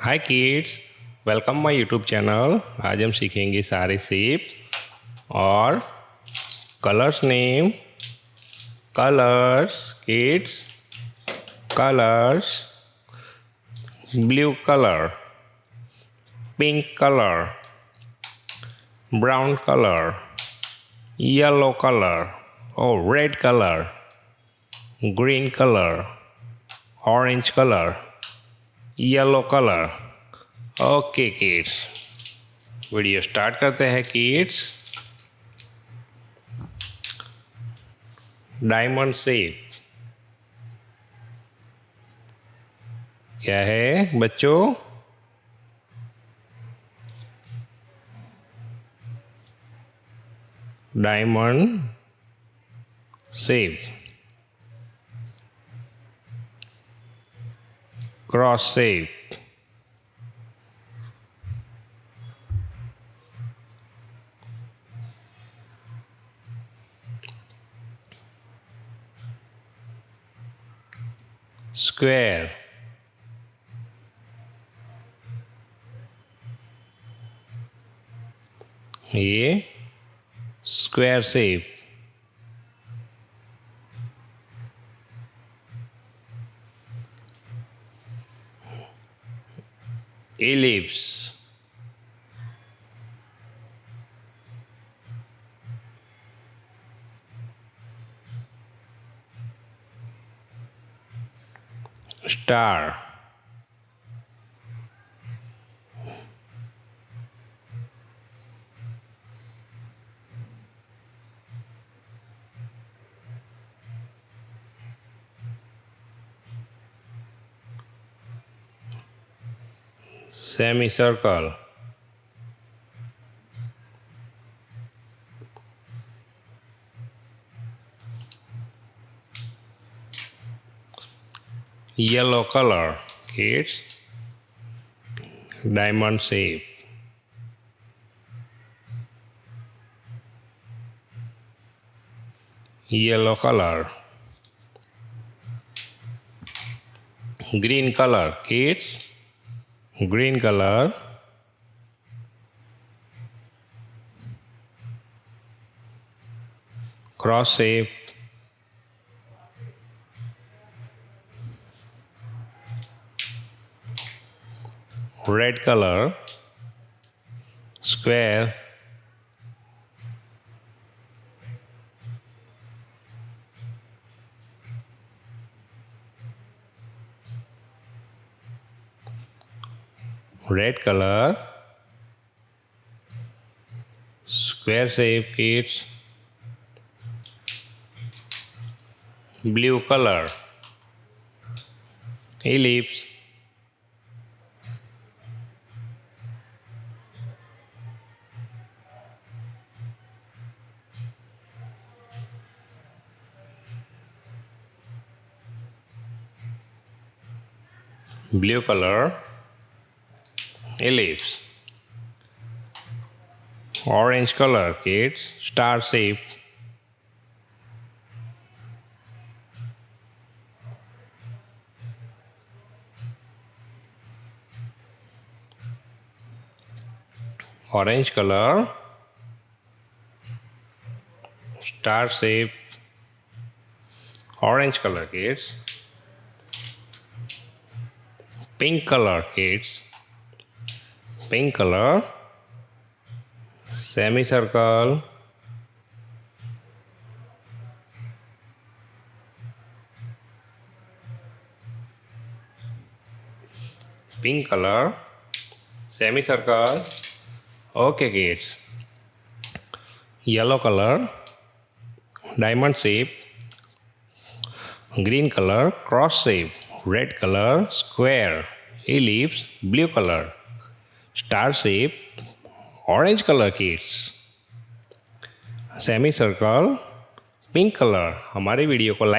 Hi kids, welcome my YouTube channel. आज हम सीखेंगे सारे शेप और colours name. Colours kids, colours, blue colour, pink colour, brown colour, yellow colour और red colour, green colour, orange colour, yellow colour. Okay kids, video start करते हैं kids. Diamond shape क्या है बच्चों? Diamond shape, cross shape, square, ये square shape, ellipse, star, semicircle, yellow color kids, diamond shape, yellow color, green color kids, green color, cross shape, red color, square, red color, square shape kids, blue color, ellipse, blue color, ellipse, orange color kids, star shape, orange color, star shape, orange color kids, pink color kids, pink color, semicircle, pink color, semicircle. Okay kids, yellow color, diamond shape, green color, cross shape, red color, square, ellipse, blue color, star shape, orange color kids, semicircle, pink colour. हमारे video को like